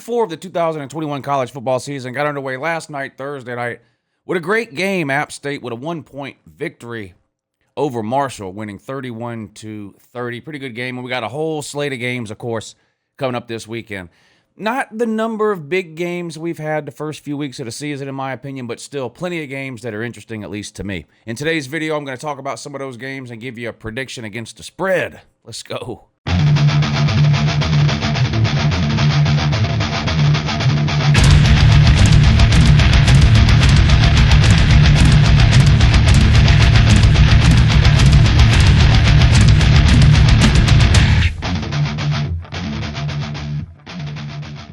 4 of the 2021 college football season got underway last night, Thursday night, with a great game. App State with a 1-point victory over Marshall, winning 31-30. Pretty good game. And we got a whole slate of games, of course, coming up this weekend. Not the number of big games we've had the first few weeks of the season, in my opinion, but still plenty of games that are interesting, at least to me. In today's video, I'm going to talk about some of those games and give you a prediction against the spread. Let's go.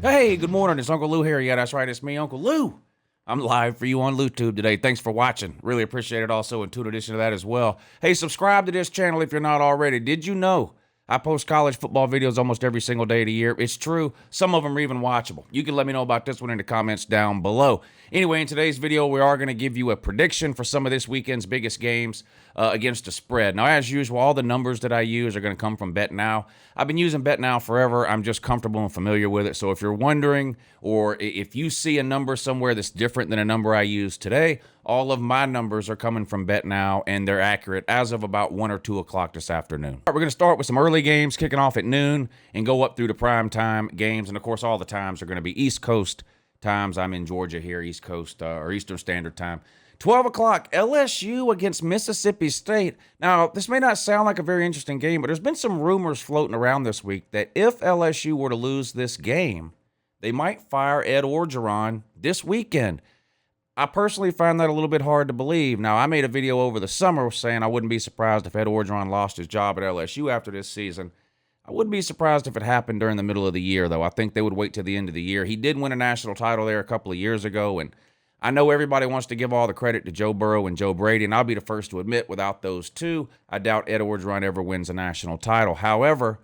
Hey, good morning. It's Uncle Lou here. Yeah, that's right. It's me, Uncle Lou. I'm live for you on LouTube today. Thanks for watching. Really appreciate it also, and tune addition to that as well. Hey, subscribe to this channel if you're not already. Did you know I post college football videos almost every single day of the year? It's true. Some of them are even watchable. You can let me know about this one in the comments down below. Anyway, in today's video, we are going to give you a prediction for some of this weekend's biggest games against the spread. Now, as usual, all the numbers that I use are going to come from BetNow. I've been using BetNow forever. I'm just comfortable and familiar with it. So if you're wondering, or if you see a number somewhere that's different than a number I use today, all of my numbers are coming from BetNow, and they're accurate as of about 1 or 2 o'clock this afternoon. All right, we're going to start with some early games kicking off at noon and go up through the prime time games. And, of course, all the times are going to be East Coast times. I'm in Georgia here, East Coast or Eastern Standard Time. 12 o'clock, LSU against Mississippi State. Now, this may not sound like a very interesting game, but there's been some rumors floating around this week that if LSU were to lose this game, they might fire Ed Orgeron this weekend. I personally find that a little bit hard to believe. Now, I made a video over the summer saying I wouldn't be surprised if Ed Orgeron lost his job at LSU after this season. I wouldn't be surprised if it happened during the middle of the year, though. I think they would wait till the end of the year. He did win a national title there a couple of years ago, and I know everybody wants to give all the credit to Joe Burrow and Joe Brady, and I'll be the first to admit, without those two, I doubt Ed Orgeron ever wins a national title. However,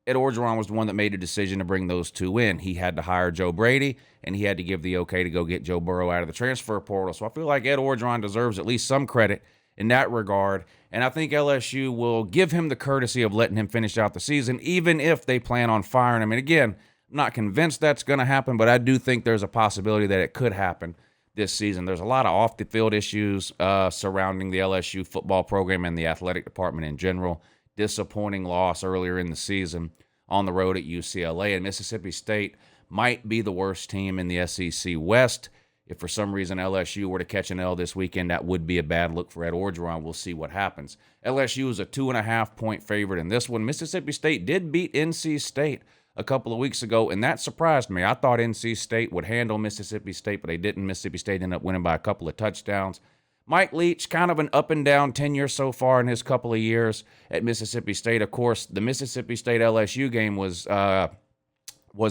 Ed Orgeron was the one that made the decision to bring those two in. He had to hire Joe Brady, and he had to give the okay to go get Joe Burrow out of the transfer portal. So I feel like Ed Orgeron deserves at least some credit in that regard, and I think LSU will give him the courtesy of letting him finish out the season, even if they plan on firing him. And again, I'm not convinced that's going to happen, but I do think there's a possibility that it could happen this season. There's a lot of off-the-field issues surrounding the LSU football program and the athletic department in general. Disappointing loss earlier in the season on the road at UCLA, and Mississippi State might be the worst team in the SEC West. If for some reason LSU were to catch an L this weekend, that would be a bad look for Ed Orgeron. We'll see what happens. LSU is a 2.5-point favorite in this one. Mississippi State did beat NC State a couple of weeks ago, and that surprised me. I thought NC State would handle Mississippi State, but they didn't. Mississippi State ended up winning by a couple of touchdowns. Mike Leach, kind of an up-and-down tenure so far in his couple of years at Mississippi State. Of course, the Mississippi State-LSU game was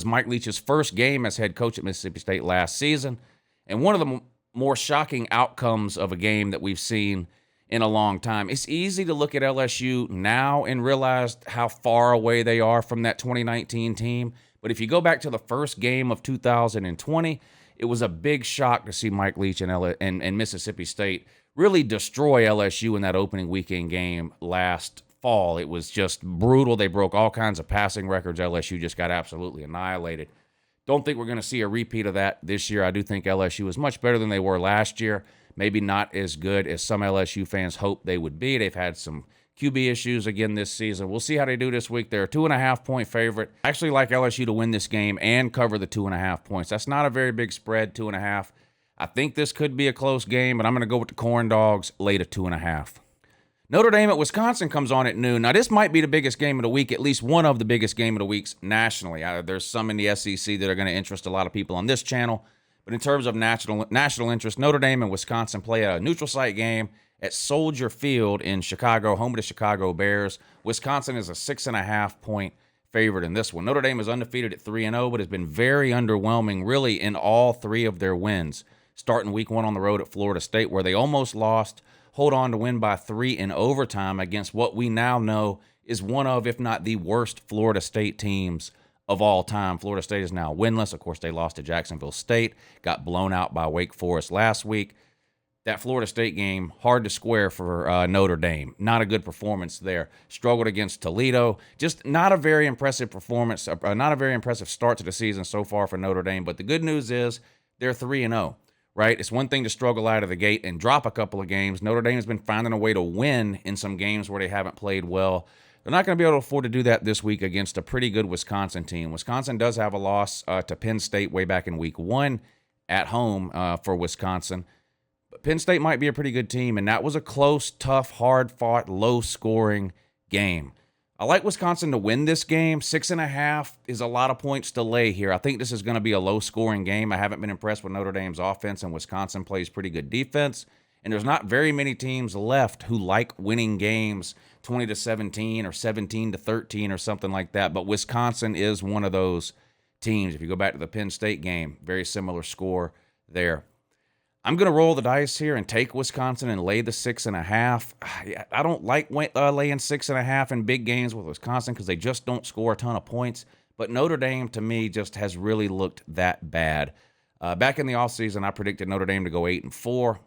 Mike Leach's first game as head coach at Mississippi State last season, and one of the more shocking outcomes of a game that we've seen in a long time. It's easy to look at LSU now and realize how far away they are from that 2019 team. But if you go back to the first game of 2020, it was a big shock to see Mike Leach and Mississippi State really destroy LSU in that opening weekend game last fall. It was just brutal. They broke all kinds of passing records. LSU just got absolutely annihilated. Don't think we're going to see a repeat of that this year. I do think LSU is much better than they were last year. Maybe not as good as some LSU fans hoped they would be. They've had some QB issues again this season. We'll see how they do this week. They're a 2.5-point favorite. I actually like LSU to win this game and cover the 2.5 points. That's not a very big spread, 2.5. I think this could be a close game, but I'm going to go with the Corn Dogs late at 2.5. Notre Dame at Wisconsin comes on at noon. Now, this might be the biggest game of the week, at least one of the biggest game of the weeks nationally. There's some in the SEC that are going to interest a lot of people on this channel. But in terms of national interest, Notre Dame and Wisconsin play a neutral site game at Soldier Field in Chicago, home of the Chicago Bears. Wisconsin is a 6.5-point favorite in this one. Notre Dame is undefeated at 3-0, but has been very underwhelming, really, in all three of their wins. Starting week 1 on the road at Florida State, where they almost lost, hold on to win by 3 in overtime against what we now know is one of, if not the worst, Florida State teams of all time. Florida State is now winless. Of course, they lost to Jacksonville State, got blown out by Wake Forest last week. that Florida State game, hard to square for Notre Dame. Not a good performance there. Struggled against Toledo. Just not a very impressive performance, not a very impressive start to the season so far for Notre Dame. But the good news is they're 3-0, right? It's one thing to struggle out of the gate and drop a couple of games. Notre Dame has been finding a way to win in some games where they haven't played well. They're not going to be able to afford to do that this week against a pretty good Wisconsin team. Wisconsin does have a loss to Penn State way back in week 1 at home for Wisconsin. Penn State might be a pretty good team, and that was a close, tough, hard-fought, low-scoring game. I like Wisconsin to win this game. 6.5 is a lot of points to lay here. I think this is going to be a low-scoring game. I haven't been impressed with Notre Dame's offense, and Wisconsin plays pretty good defense. And there's not very many teams left who like winning games 20-17 or 17-13 or something like that. But Wisconsin is one of those teams. If you go back to the Penn State game, very similar score there. I'm going to roll the dice here and take Wisconsin and lay the 6.5. I don't like laying 6.5 in big games with Wisconsin because they just don't score a ton of points. But Notre Dame, to me, just has really looked that bad. Back in the offseason, I predicted Notre Dame to go 8-4.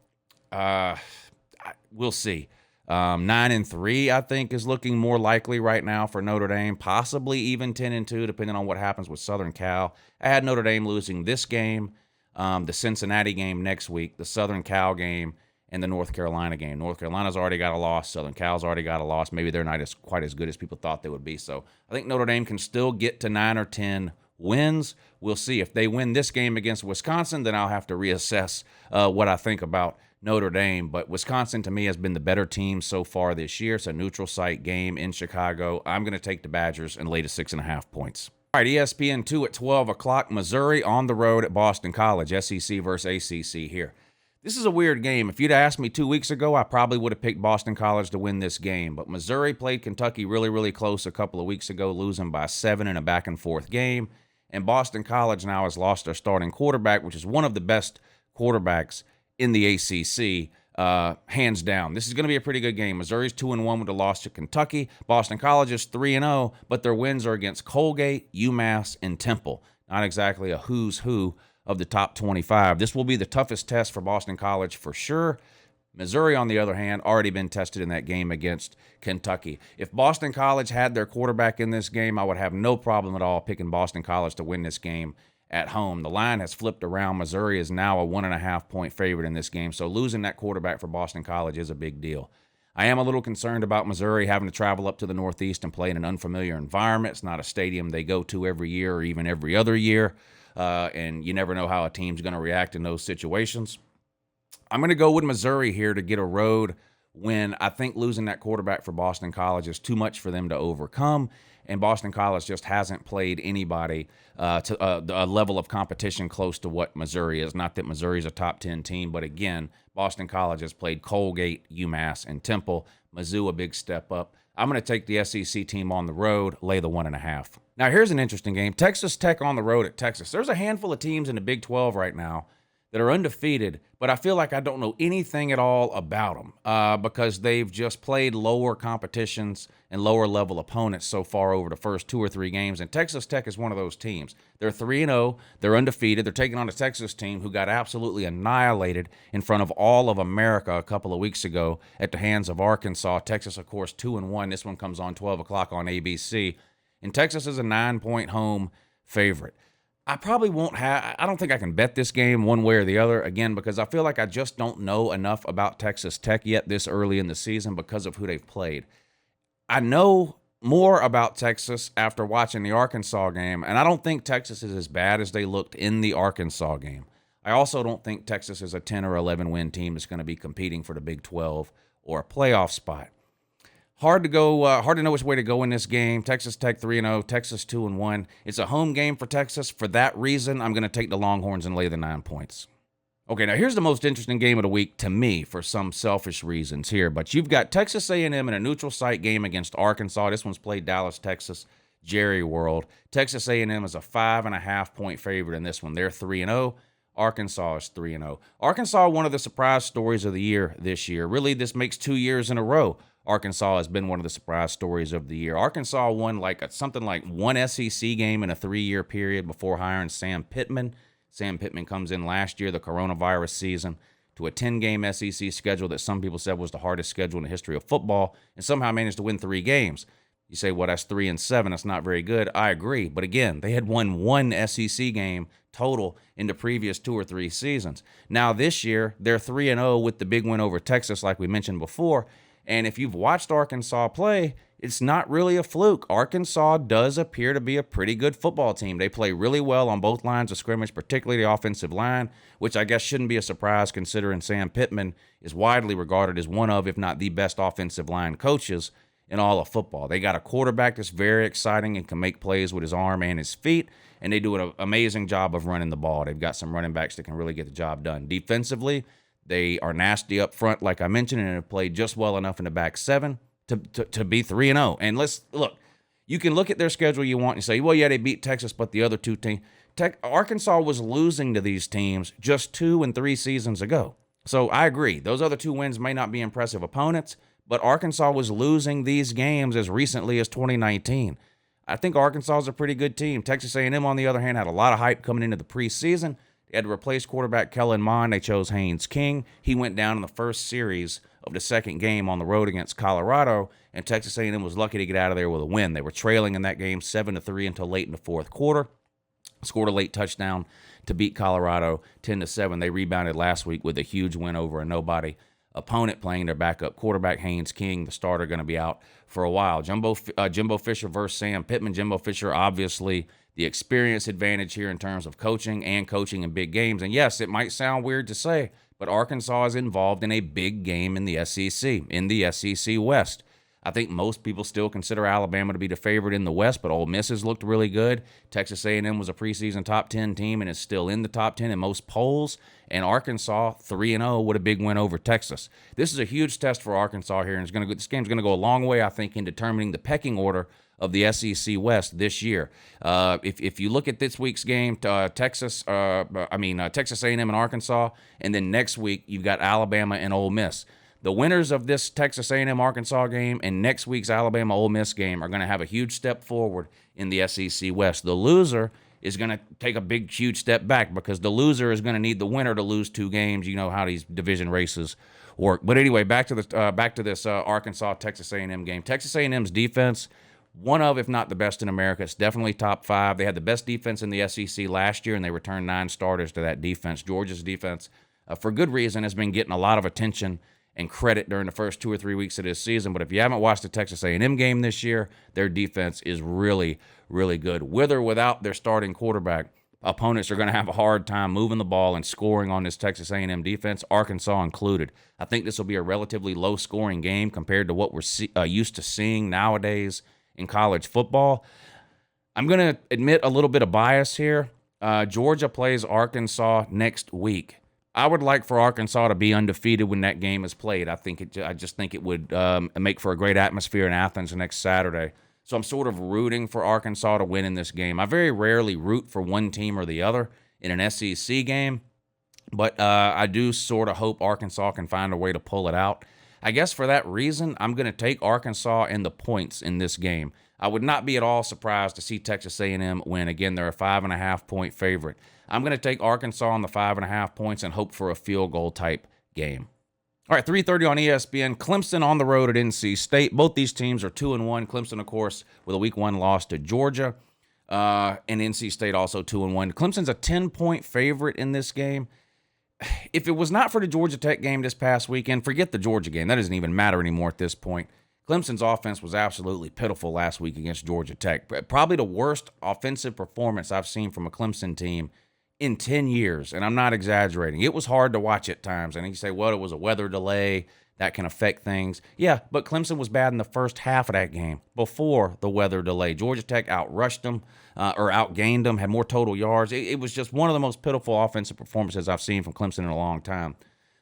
We'll see. 9-3, I think, is looking more likely right now for Notre Dame. Possibly even 10-2, depending on what happens with Southern Cal. I had Notre Dame losing this game. The Cincinnati game next week, the Southern Cal game, and the North Carolina game. North Carolina's already got a loss. Southern Cal's already got a loss. Maybe they're not quite as good as people thought they would be. So I think Notre Dame can still get to 9 or 10 wins. We'll see. If they win this game against Wisconsin, then I'll have to reassess what I think about Notre Dame. But Wisconsin, to me, has been the better team so far this year. It's a neutral site game in Chicago. I'm going to take the Badgers and lay to 6.5 points. All right, ESPN2 at 12 o'clock, Missouri on the road at Boston College, SEC versus ACC here. This is a weird game. If you'd asked me 2 weeks ago, I probably would have picked Boston College to win this game. But Missouri played Kentucky really, really close a couple of weeks ago, losing by 7 in a back-and-forth game. And Boston College now has lost their starting quarterback, which is one of the best quarterbacks in the ACC. Hands down. This is going to be a pretty good game. Missouri's 2-1 with a loss to Kentucky. Boston College is 3-0, but their wins are against Colgate, UMass, and Temple. Not exactly a who's who of the top 25. This will be the toughest test for Boston College for sure. Missouri, on the other hand, already been tested in that game against Kentucky. If Boston College had their quarterback in this game, I would have no problem at all picking Boston College to win this game at home. The line has flipped around. Missouri is now a 1.5-point favorite in this game, so losing that quarterback for Boston College is a big deal. I am a little concerned about Missouri having to travel up to the Northeast and play in an unfamiliar environment. It's not a stadium they go to every year or even every other year, and you never know how a team's going to react in those situations. I'm going to go with Missouri here to get a road win. I think losing that quarterback for Boston College is too much for them to overcome, and Boston College just hasn't played anybody to a level of competition close to what Missouri is. Not that Missouri's a top 10 team, but again, Boston College has played Colgate, UMass, and Temple. Mizzou, a big step up. I'm going to take the SEC team on the road, lay the 1.5. Now, here's an interesting game. Texas Tech on the road at Texas. There's a handful of teams in the Big 12 right now that are undefeated, but I feel like I don't know anything at all about them because they've just played lower competitions and lower level opponents so far over the first 2 or 3 games, and Texas Tech is one of those teams. They're 3-0, they're undefeated, they're taking on a Texas team who got absolutely annihilated in front of all of America a couple of weeks ago at the hands of Arkansas. Texas, of course, 2-1. This one comes on 12 o'clock on ABC, and Texas is a 9-point home favorite. I probably won't have, I don't think I can bet this game one way or the other, again, because I feel like I just don't know enough about Texas Tech yet this early in the season because of who they've played. I know more about Texas after watching the Arkansas game, and I don't think Texas is as bad as they looked in the Arkansas game. I also don't think Texas is a 10 or 11 win team that's going to be competing for the Big 12 or a playoff spot. Hard to know which way to go in this game. Texas Tech 3-0, Texas 2-1. It's a home game for Texas. For that reason, I'm going to take the Longhorns and lay the 9 points. Okay, now here's the most interesting game of the week to me for some selfish reasons here. But you've got Texas A&M in a neutral site game against Arkansas. This one's played Dallas, Texas, Jerry World. Texas A&M is a 5.5-point favorite in this one. They're 3-0. Arkansas is 3-0. Arkansas, one of the surprise stories of the year this year. Really, this makes 2 years in a row Arkansas has been one of the surprise stories of the year. Arkansas won something like one SEC game in a 3-year period before hiring Sam Pittman. Sam Pittman comes in last year, the coronavirus season, to a 10-game SEC schedule that some people said was the hardest schedule in the history of football, and somehow managed to win 3 games. You say, well, that's 3-7. That's not very good. I agree. But again, they had won 1 SEC game total in the previous 2 or 3 seasons. Now this year, they're 3-0 with the big win over Texas, like we mentioned before. And if you've watched Arkansas play, it's not really a fluke. Arkansas does appear to be a pretty good football team. They play really well on both lines of scrimmage, particularly the offensive line, which I guess shouldn't be a surprise considering Sam Pittman is widely regarded as one of, if not the best offensive line coaches in all of football. They got a quarterback that's very exciting and can make plays with his arm and his feet, and they do an amazing job of running the ball. They've got some running backs that can really get the job done. Defensively, they are nasty up front, like I mentioned, and have played just well enough in the back seven to be 3-0. And let's look, you can look at their schedule you want and say, well, yeah, they beat Texas, but the other 2 teams. Arkansas was losing to these teams just 2 and 3 seasons ago. So I agree. Those other 2 wins may not be impressive opponents, but Arkansas was losing these games as recently as 2019. I think Arkansas is a pretty good team. Texas A&M, on the other hand, had a lot of hype coming into the preseason. They had to replace quarterback Kellen Mond. They chose Haynes King. He went down in the first series of the second game on the road against Colorado, and Texas A&M was lucky to get out of there with a win. They were trailing in that game 7-3 until late in the fourth quarter. Scored a late touchdown to beat Colorado 10-7. They rebounded last week with a huge win over a nobody opponent, playing their backup quarterback, Haynes King, the starter, going to be out for a while. Jimbo Fisher versus Sam Pittman. Jimbo Fisher, obviously, the experience advantage here in terms of coaching and coaching in big games. And yes, it might sound weird to say, but Arkansas is involved in a big game in the SEC West. I think most people still consider Alabama to be the favorite in the West, but Ole Miss has looked really good. Texas A&M was a preseason top 10 team and is still in the top 10 in most polls. And Arkansas 3-0 with a big win over Texas. This is a huge test for Arkansas here, and this game's going to go a long way, I think, in determining the pecking order of the SEC West this year. If you look at this week's game, Texas A&M and Arkansas, and then next week you've got Alabama and Ole Miss. The winners of this Texas A&M Arkansas game and next week's Alabama Ole Miss game are going to have a huge step forward in the SEC West. The loser is going to take a big, huge step back because the loser is going to need the winner to lose 2 games. You know how these division races work. But anyway, back to this Arkansas Texas A&M game. Texas A&M's defense, one of, if not the best in America. It's definitely top 5. They had the best defense in the SEC last year, and they returned 9 starters to that defense. Georgia's defense, for good reason, has been getting a lot of attention and credit during the first 2 or 3 weeks of this season. But if you haven't watched the Texas A&M game this year, their defense is really, really good. With or without their starting quarterback, opponents are going to have a hard time moving the ball and scoring on this Texas A&M defense, Arkansas included. I think this will be a relatively low-scoring game compared to what we're used to seeing nowadays in college football. I'm going to admit a little bit of bias here. Georgia plays Arkansas next week. I would like for Arkansas to be undefeated when that game is played. I just think it would make for a great atmosphere in Athens next Saturday. So I'm sort of rooting for Arkansas to win in this game. I very rarely root for one team or the other in an SEC game, but I do sort of hope Arkansas can find a way to pull it out. I guess for that reason, I'm going to take Arkansas and the points in this game. I would not be at all surprised to see Texas A&M win. Again, they're a 5.5-point favorite. I'm going to take Arkansas on the 5.5 points and hope for a field goal type game. All right, 3:30 on ESPN. Clemson on the road at NC State. Both these teams are 2-1. Clemson, of course, with a Week 1 loss to Georgia, and NC State also 2-1. Clemson's a 10-point favorite in this game. If it was not for the Georgia Tech game this past weekend, forget the Georgia game. That doesn't even matter anymore at this point. Clemson's offense was absolutely pitiful last week against Georgia Tech. Probably the worst offensive performance I've seen from a Clemson team in 10 years, and I'm not exaggerating. It was hard to watch at times, and you say, well, it was a weather delay. That can affect things. Yeah, but Clemson was bad in the first half of that game before the weather delay. Georgia Tech outrushed them or outgained them, had more total yards. It was just one of the most pitiful offensive performances I've seen from Clemson in a long time.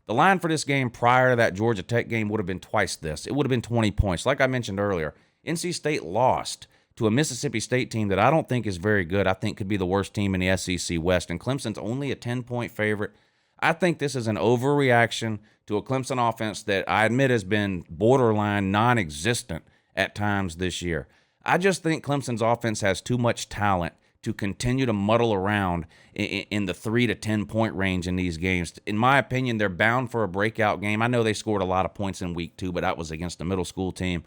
The line for this game prior to that Georgia Tech game would have been twice this. It would have been 20 points. Like I mentioned earlier, NC State lost to a Mississippi State team that I don't think is very good. I think could be the worst team in the SEC West, and Clemson's only a 10-point favorite. I think this is an overreaction to a Clemson offense that I admit has been borderline non-existent at times this year. I just think Clemson's offense has too much talent to continue to muddle around in the 3 to 10 point range in these games. In my opinion, they're bound for a breakout game. I know they scored a lot of points in week 2, but that was against a middle school team.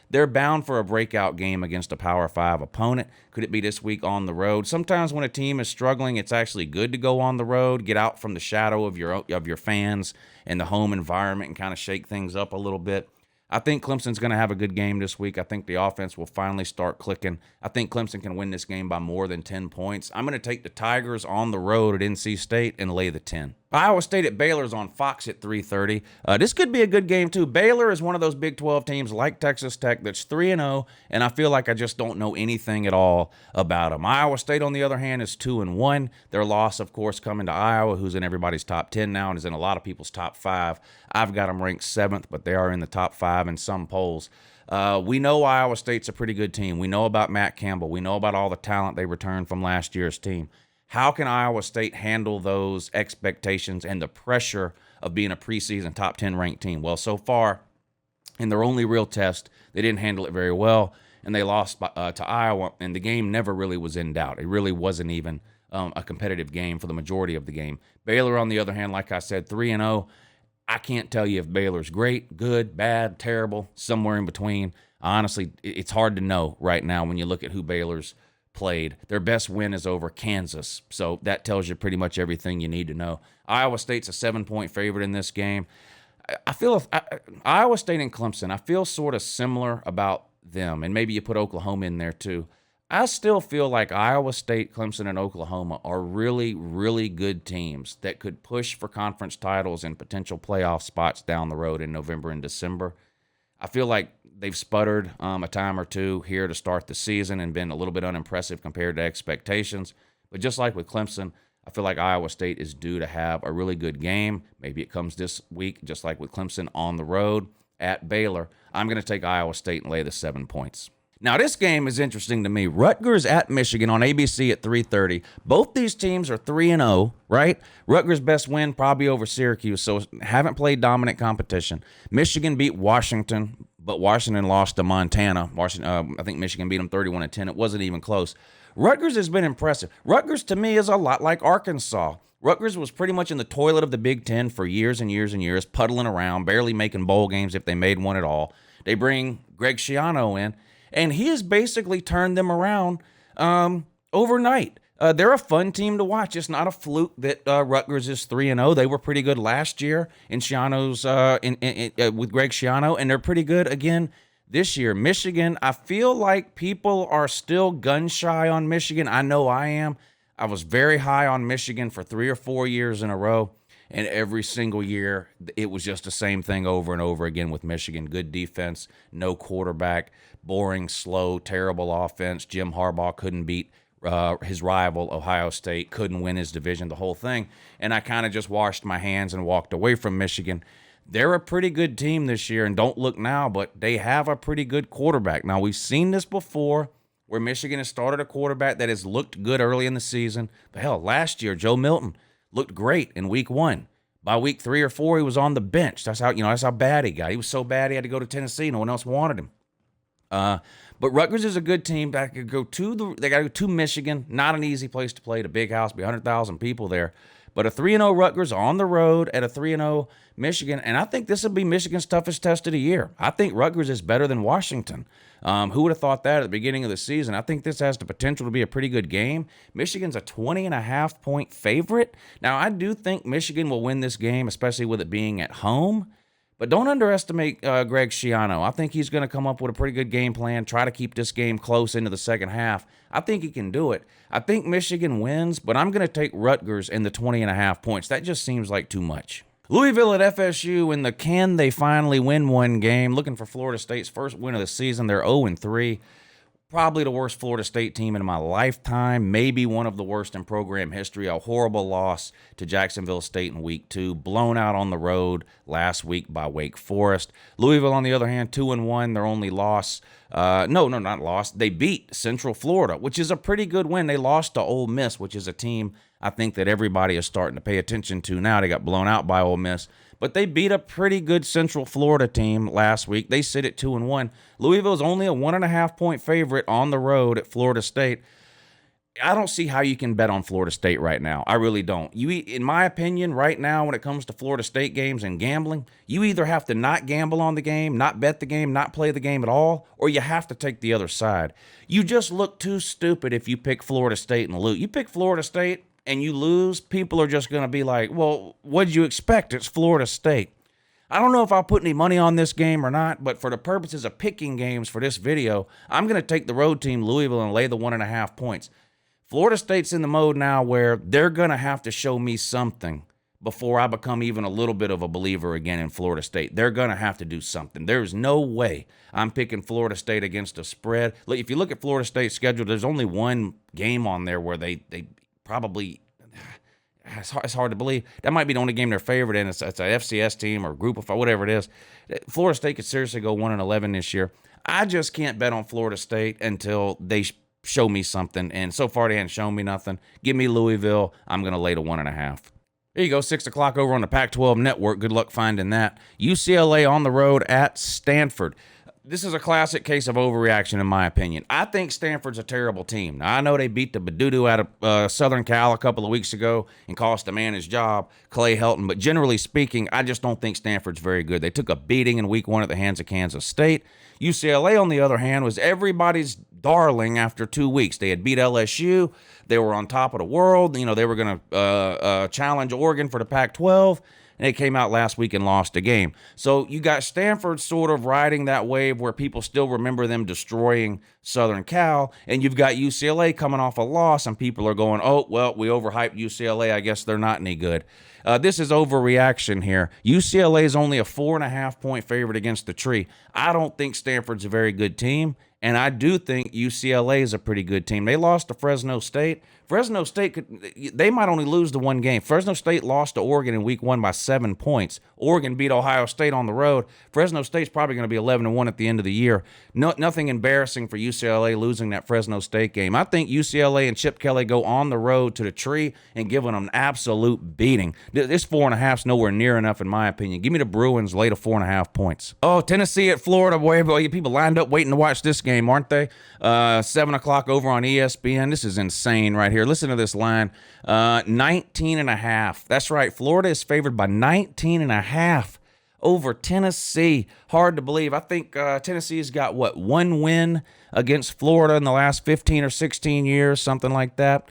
They're bound for a breakout game against a Power 5 opponent. Could it be this week on the road? Sometimes when a team is struggling, it's actually good to go on the road, get out from the shadow of your fans and the home environment and kind of shake things up a little bit. I think Clemson's going to have a good game this week. I think the offense will finally start clicking. I think Clemson can win this game by more than 10 points. I'm going to take the Tigers on the road at NC State and lay the 10. Iowa State at Baylor's on Fox at 3:30. This could be a good game, too. Baylor is one of those Big 12 teams like Texas Tech that's 3-0, and I feel like I just don't know anything at all about them. Iowa State, on the other hand, is 2-1. Their loss, of course, coming to Iowa, who's in everybody's top 10 now and is in a lot of people's top 5. I've got them ranked 7th, but they are in the top 5 in some polls. We know Iowa State's a pretty good team. We know about Matt Campbell. We know about all the talent they returned from last year's team. How can Iowa State handle those expectations and the pressure of being a preseason top 10 ranked team? Well, so far, in their only real test, they didn't handle it very well, and they lost to Iowa, and the game never really was in doubt. It really wasn't even a competitive game for the majority of the game. Baylor, on the other hand, like I said, 3-0. I can't tell you if Baylor's great, good, bad, terrible, somewhere in between. Honestly, it's hard to know right now when you look at who Baylor's played. Their best win is over Kansas, so that tells you pretty much everything you need to know. Iowa State's a 7-point favorite in this game. I feel Iowa State and Clemson, I feel sort of similar about them, and maybe you put Oklahoma in there too. I still feel like Iowa State, Clemson, and Oklahoma are really, really good teams that could push for conference titles and potential playoff spots down the road in November and December. I feel like they've sputtered a time or two here to start the season and been a little bit unimpressive compared to expectations. But just like with Clemson, I feel like Iowa State is due to have a really good game. Maybe it comes this week, just like with Clemson on the road at Baylor. I'm going to take Iowa State and lay the 7 points. Now, this game is interesting to me. Rutgers at Michigan on ABC at 3:30. Both these teams are 3-0, right? Rutgers' best win probably over Syracuse, so haven't played dominant competition. Michigan beat Washington, but Washington lost to Montana. I think Michigan beat them 31-10. It wasn't even close. Rutgers has been impressive. Rutgers, to me, is a lot like Arkansas. Rutgers was pretty much in the toilet of the Big Ten for years and years and years, puddling around, barely making bowl games if they made one at all. They bring Greg Schiano in, and he has basically turned them around overnight. They're a fun team to watch. It's not a fluke that Rutgers is 3-0. They were pretty good last year in Schiano's with Greg Schiano, and they're pretty good again this year. Michigan, I feel like people are still gun-shy on Michigan. I know I am. I was very high on Michigan for 3 or 4 years in a row, and every single year it was just the same thing over and over again with Michigan. Good defense, no quarterback, boring, slow, terrible offense. Jim Harbaugh couldn't beat his rival, Ohio State, couldn't win his division, the whole thing. And I kind of just washed my hands and walked away from Michigan. They're a pretty good team this year, and don't look now, but they have a pretty good quarterback. Now, we've seen this before where Michigan has started a quarterback that has looked good early in the season. But hell, last year, Joe Milton looked great in week 1. By week 3 or 4, he was on the bench. That's how bad he got. He was so bad he had to go to Tennessee. No one else wanted him. But Rutgers is a good team. They got to go to Michigan. Not an easy place to play. The big house, be 100,000 people there. But a 3-0 Rutgers on the road at a 3-0 Michigan, and I think this will be Michigan's toughest test of the year. I think Rutgers is better than Washington. Who would have thought that at the beginning of the season? I think this has the potential to be a pretty good game. Michigan's a 20.5-point favorite. Now, I do think Michigan will win this game, especially with it being at home. But don't underestimate Greg Schiano. I think he's going to come up with a pretty good game plan, try to keep this game close into the second half. I think he can do it. I think Michigan wins, but I'm going to take Rutgers in the 20.5 points. That just seems like too much. Louisville at FSU in the can they finally win one game. Looking for Florida State's first win of the season. They're 0-3. Probably the worst Florida State team in my lifetime, maybe one of the worst in program history. A horrible loss to Jacksonville State in week 2, blown out on the road last week by Wake Forest. Louisville, on the other hand, 2-1, their only loss. Not loss. They beat Central Florida, which is a pretty good win. They lost to Ole Miss, which is a team I think that everybody is starting to pay attention to now. They got blown out by Ole Miss. But they beat a pretty good Central Florida team last week. They sit at 2-1. Louisville's only a 1.5-point favorite on the road at Florida State. I don't see how you can bet on Florida State right now. I really don't. In my opinion, right now, when it comes to Florida State games and gambling, you either have to not gamble on the game, not bet the game, not play the game at all, or you have to take the other side. You just look too stupid if you pick Florida State and lose. You pick Florida State and you lose, people are just going to be like, well, what'd you expect? It's Florida State. I don't know if I'll put any money on this game or not, but for the purposes of picking games for this video, I'm going to take the road team, Louisville, and lay the 1.5 points. Florida State's in the mode now where they're going to have to show me something before I become even a little bit of a believer again in Florida State. They're going to have to do something. There's no way I'm picking Florida State against a spread. Look, if you look at Florida State's schedule, there's only one game on there where they probably, it's hard to believe. That might be the only game they're favored in. It's an FCS team or group of five, whatever it is. Florida State could seriously go 1-11 this year. I just can't bet on Florida State until they show me something, and so far they haven't shown me nothing. Give me Louisville. I'm going to lay the 1.5. There you go, 6 o'clock over on the Pac-12 Network. Good luck finding that. UCLA on the road at Stanford. This is a classic case of overreaction, in my opinion. I think Stanford's a terrible team. Now, I know they beat the Badoo out of Southern Cal a couple of weeks ago and cost a man his job, Clay Helton, but generally speaking, I just don't think Stanford's very good. They took a beating in week 1 at the hands of Kansas State. UCLA, on the other hand, was everybody's darling after 2 weeks. They had beat LSU. They were on top of the world. You know, they were going to challenge Oregon for the Pac-12. And they came out last week and lost a game. So you got Stanford sort of riding that wave where people still remember them destroying Southern Cal, and you've got UCLA coming off a loss, and people are going, oh, well, we overhyped UCLA. I guess they're not any good. This is overreaction here. UCLA is only a 4.5-point favorite against the tree. I don't think Stanford's a very good team, and I do think UCLA is a pretty good team. They lost to Fresno State. Fresno State, they might only lose the one game. Fresno State lost to Oregon in week 1 by 7 points. Oregon beat Ohio State on the road. Fresno State's probably going to be 11-1 at the end of the year. Nothing embarrassing for UCLA losing that Fresno State game. I think UCLA and Chip Kelly go on the road to the tree and give them an absolute beating. This 4.5's nowhere near enough, in my opinion. Give me the Bruins, lay to 4.5 points. Oh, Tennessee at Florida. Boy, people lined up waiting to watch this game, aren't they? 7 o'clock over on ESPN. This is insane right here. Listen to this line. 19.5. That's right. Florida is favored by 19.5 over Tennessee. Hard to believe. I think Tennessee's got, what, one win against Florida in the last 15 or 16 years, something like that.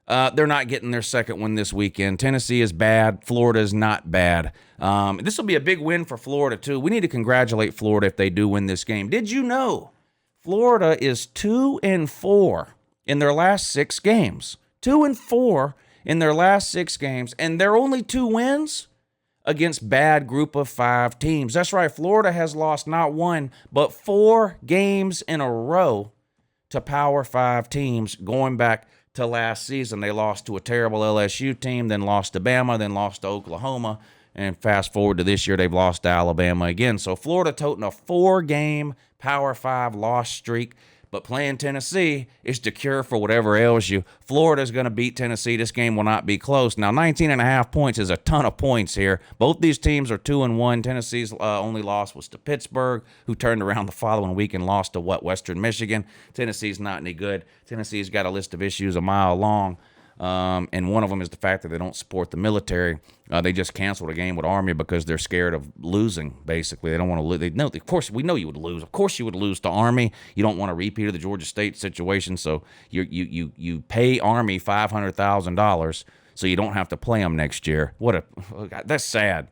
They're not getting their second win this weekend. Tennessee is bad. Florida is not bad. This will be a big win for Florida, too. We need to congratulate Florida if they do win this game. Did you know Florida is 2-4 in their last 6 games? 2-4 in their last 6 games, and their only 2 wins against bad group of 5 teams. That's right. Florida has lost not 1, but 4 games in a row to Power 5 teams going back to last season. They lost to a terrible LSU team, then lost to Bama, then lost to Oklahoma, and fast forward to this year, they've lost to Alabama again. So Florida toting a 4-game Power 5 loss streak, but playing Tennessee is the cure for whatever ails you. Florida's going to beat Tennessee. This game will not be close. Now, 19.5 points is a ton of points here. Both these teams are 2-1. Tennessee's only loss was to Pittsburgh, who turned around the following week and lost to, Western Michigan. Tennessee's not any good. Tennessee's got a list of issues a mile long. And one of them is the fact that they don't support the military. They just canceled a game with Army because they're scared of losing, basically. They don't want to lose. Of course, we know you would lose. Of course you would lose to Army. You don't want a repeat of the Georgia State situation, so you pay Army $500,000 so you don't have to play them next year. That's sad.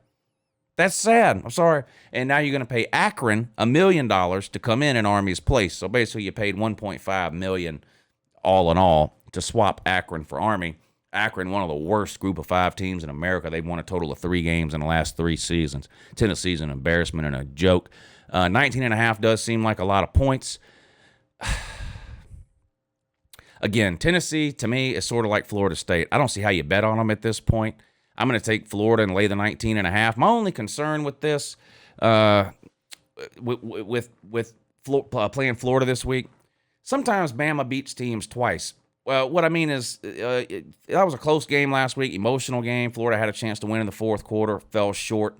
That's sad. I'm sorry. And now you're going to pay Akron $1 million to come in Army's place. So basically you paid $1.5 million all in all to swap Akron for Army. Akron, one of the worst group of 5 teams in America. They've won a total of 3 games in the last 3 seasons. Tennessee's an embarrassment and a joke. 19.5 does seem like a lot of points. Again, Tennessee, to me, is sort of like Florida State. I don't see how you bet on them at this point. I'm going to take Florida and lay the 19.5. My only concern with this, with playing Florida this week, sometimes Bama beats teams twice. Well, what I mean is that was a close game last week, emotional game. Florida had a chance to win in the 4th quarter, fell short.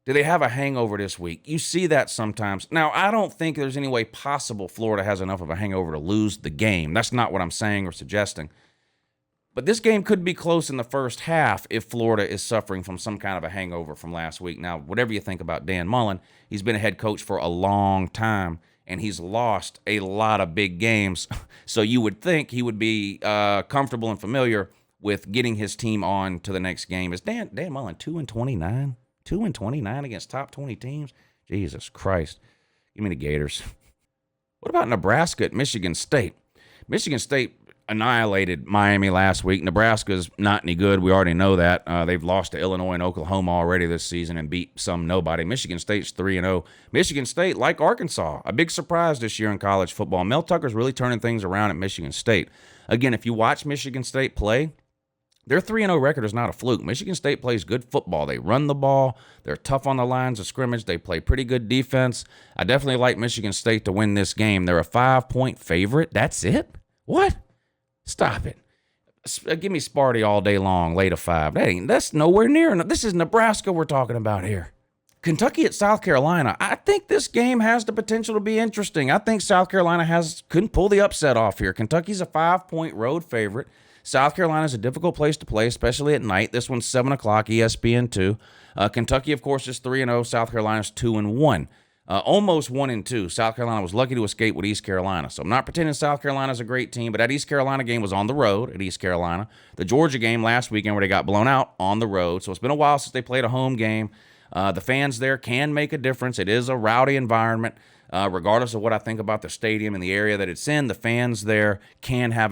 Do they have a hangover this week? You see that sometimes. Now, I don't think there's any way possible Florida has enough of a hangover to lose the game. That's not what I'm saying or suggesting. But this game could be close in the first half if Florida is suffering from some kind of a hangover from last week. Now, whatever you think about Dan Mullen, he's been a head coach for a long time, and he's lost a lot of big games. So you would think he would be comfortable and familiar with getting his team on to the next game. Is Dan Mullen 2-29? 2-29 against top 20 teams? Jesus Christ. Give me the Gators. What about Nebraska at Michigan State? Michigan State annihilated Miami last week. Nebraska's not any good. We already know that. They've lost to Illinois and Oklahoma already this season and beat some nobody. Michigan State's 3-0. Michigan State, like Arkansas, a big surprise this year in college football. Mel Tucker's really turning things around at Michigan State. Again, if you watch Michigan State play, their 3-0 record is not a fluke. Michigan State plays good football. They run the ball. They're tough on the lines of scrimmage. They play pretty good defense. I definitely like Michigan State to win this game. They're a 5-point favorite. That's it? What? Stop it. Give me Sparty all day long, lay to 5. That's nowhere near enough. This is Nebraska we're talking about here. Kentucky at South Carolina. I think this game has the potential to be interesting. I think South Carolina couldn't pull the upset off here. Kentucky's a 5-point road favorite. South Carolina's a difficult place to play, especially at night. This one's 7 o'clock, ESPN2. Kentucky, of course, is 3-0. South Carolina's 2-1. Almost 1-2. South Carolina was lucky to escape with East Carolina. So I'm not pretending South Carolina's a great team, but that East Carolina game was on the road at East Carolina. The Georgia game last weekend where they got blown out on the road. So it's been a while since they played a home game. The fans there can make a difference. It is a rowdy environment. Regardless of what I think about the stadium and the area that it's in, the fans there can have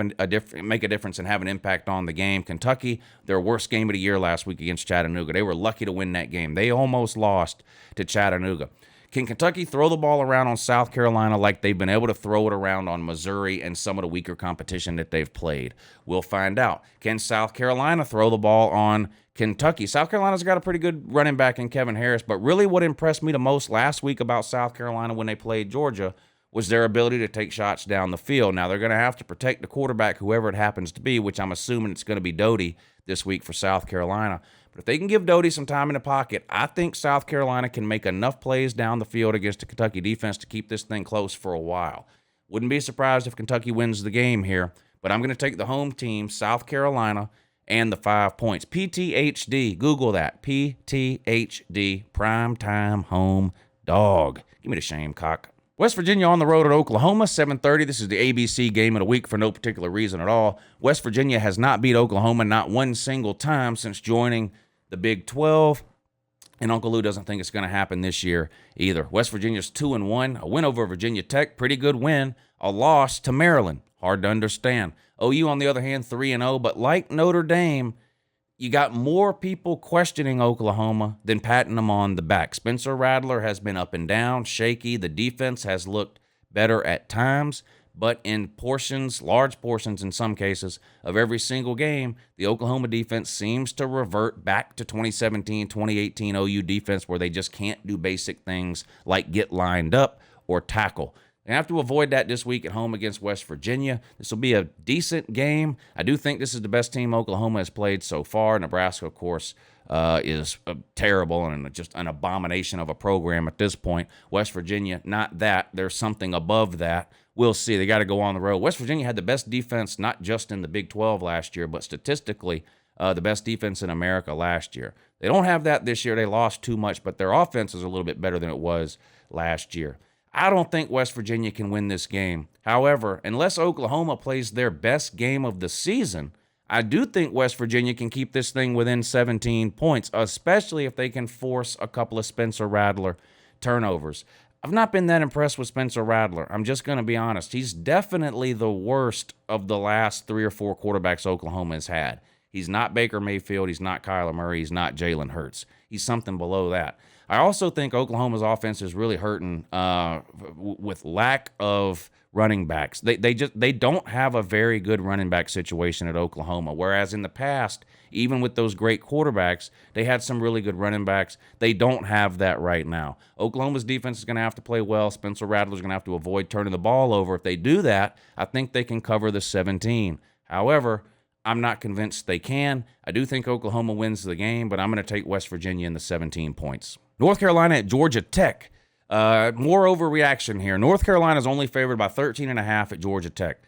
make a difference and have an impact on the game. Kentucky, their worst game of the year last week against Chattanooga. They were lucky to win that game. They almost lost to Chattanooga. Can Kentucky throw the ball around on South Carolina like they've been able to throw it around on Missouri and some of the weaker competition that they've played? We'll find out. Can South Carolina throw the ball on Kentucky? South Carolina's got a pretty good running back in Kevin Harris, but really what impressed me the most last week about South Carolina when they played Georgia was their ability to take shots down the field. Now, they're going to have to protect the quarterback, whoever it happens to be, which I'm assuming it's going to be Doty this week for South Carolina. But if they can give Doty some time in the pocket, I think South Carolina can make enough plays down the field against the Kentucky defense to keep this thing close for a while. Wouldn't be surprised if Kentucky wins the game here, but I'm going to take the home team, South Carolina, and the 5 points. PTHD, Google that. PTHD, primetime home dog. Give me the shame, cock. West Virginia on the road at Oklahoma, 7:30. This is the ABC game of the week for no particular reason at all. West Virginia has not beat Oklahoma not one single time since joining the Big 12, and Uncle Lou doesn't think it's going to happen this year either. West Virginia's 2-1, a win over Virginia Tech, pretty good win. A loss to Maryland, hard to understand. OU, on the other hand, 3-0, but like Notre Dame, you got more people questioning Oklahoma than patting them on the back. Spencer Rattler has been up and down, shaky. The defense has looked better at times, but in portions, large portions in some cases, of every single game, the Oklahoma defense seems to revert back to 2017, 2018 OU defense where they just can't do basic things like get lined up or tackle. They have to avoid that this week at home against West Virginia. This will be a decent game. I do think this is the best team Oklahoma has played so far. Nebraska, of course, is terrible and just an abomination of a program at this point. West Virginia, not that. There's something above that. We'll see. They got to go on the road. West Virginia had the best defense, not just in the Big 12 last year, but statistically the best defense in America last year. They don't have that this year. They lost too much, but their offense is a little bit better than it was last year. I don't think West Virginia can win this game. However, unless Oklahoma plays their best game of the season, I do think West Virginia can keep this thing within 17 points, especially if they can force a couple of Spencer Rattler turnovers. I've not been that impressed with Spencer Rattler. I'm just going to be honest. He's definitely the worst of the last 3 or 4 quarterbacks Oklahoma has had. He's not Baker Mayfield. He's not Kyler Murray. He's not Jalen Hurts. He's something below that. I also think Oklahoma's offense is really hurting with lack of running backs. They don't have a very good running back situation at Oklahoma, whereas in the past, even with those great quarterbacks, they had some really good running backs. They don't have that right now. Oklahoma's defense is going to have to play well. Spencer Rattler's going to have to avoid turning the ball over. If they do that, I think they can cover the 17. However, I'm not convinced they can. I do think Oklahoma wins the game, but I'm going to take West Virginia in the 17 points. North Carolina at Georgia Tech. More overreaction here. North Carolina is only favored by 13.5 at Georgia Tech.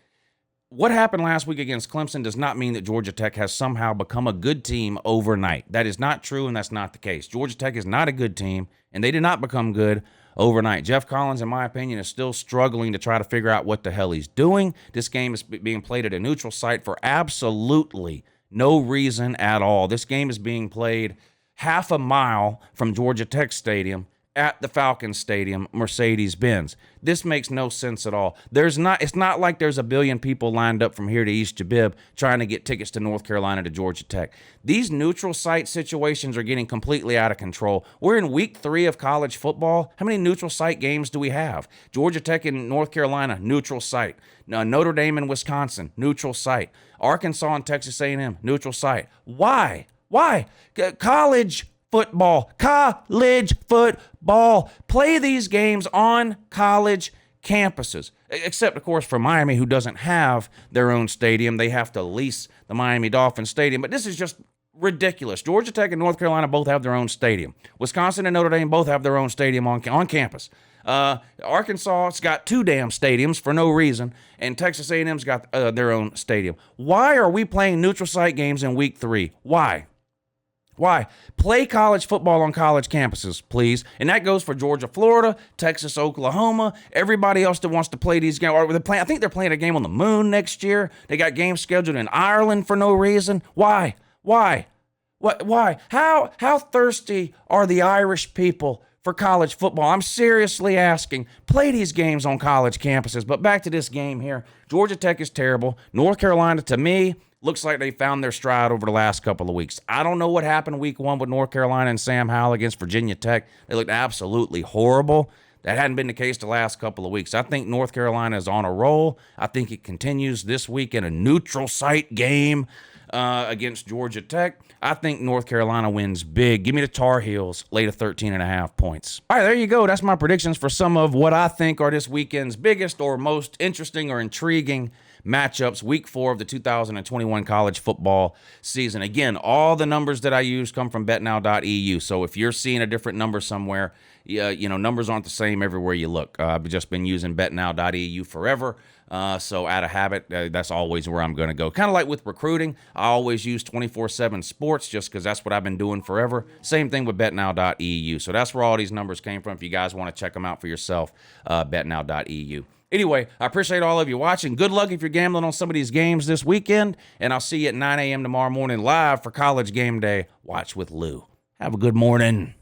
What happened last week against Clemson does not mean that Georgia Tech has somehow become a good team overnight. That is not true, and that's not the case. Georgia Tech is not a good team, and they did not become good overnight. Jeff Collins, in my opinion, is still struggling to try to figure out what the hell he's doing. This game is being played at a neutral site for absolutely no reason at all. This game is being played half a mile from Georgia Tech Stadium at the Falcons Stadium, Mercedes-Benz. This makes no sense at all. It's not like there's a billion people lined up from here to East Jabib trying to get tickets to North Carolina to Georgia Tech. These neutral site situations are getting completely out of control. We're in week 3 of college football. How many neutral site games do we have? Georgia Tech and North Carolina, neutral site. Notre Dame and Wisconsin, neutral site. Arkansas and Texas A&M, neutral site. Why? College football. Play these games on college campuses. Except, of course, for Miami, who doesn't have their own stadium. They have to lease the Miami Dolphins stadium. But this is just ridiculous. Georgia Tech and North Carolina both have their own stadium. Wisconsin and Notre Dame both have their own stadium on campus. Arkansas's got 2 damn stadiums for no reason, and Texas A&M's got their own stadium. Why are we playing neutral site games in week 3? Why? Play college football on college campuses, please. And that goes for Georgia, Florida, Texas, Oklahoma, everybody else that wants to play these games. I think they're playing a game on the moon next year. They got games scheduled in Ireland for no reason. Why? How thirsty are the Irish people for college football? I'm seriously asking. Play these games on college campuses. But back to this game here. Georgia Tech is terrible. North Carolina, to me, looks like they found their stride over the last couple of weeks. I don't know what happened week 1 with North Carolina and Sam Howell against Virginia Tech. They looked absolutely horrible. That hadn't been the case the last couple of weeks. I think North Carolina is on a roll. I think it continues this week in a neutral site game against Georgia Tech. I think North Carolina wins big. Give me the Tar Heels, lay to 13.5 points. All right, there you go. That's my predictions for some of what I think are this weekend's biggest or most interesting or intriguing matchups, week 4 of the 2021 college football season. Again, all the numbers that I use come from betnow.eu. So if you're seeing a different number somewhere, numbers aren't the same everywhere you look. I've just been using betnow.eu forever. So out of habit, that's always where I'm going to go. Kind of like with recruiting, I always use 24/7 Sports just because that's what I've been doing forever. Same thing with betnow.eu. So that's where all these numbers came from. If you guys want to check them out for yourself, betnow.eu. Anyway, I appreciate all of you watching. Good luck if you're gambling on some of these games this weekend. And I'll see you at 9 a.m. tomorrow morning live for College Game Day. Watch with Lou. Have a good morning.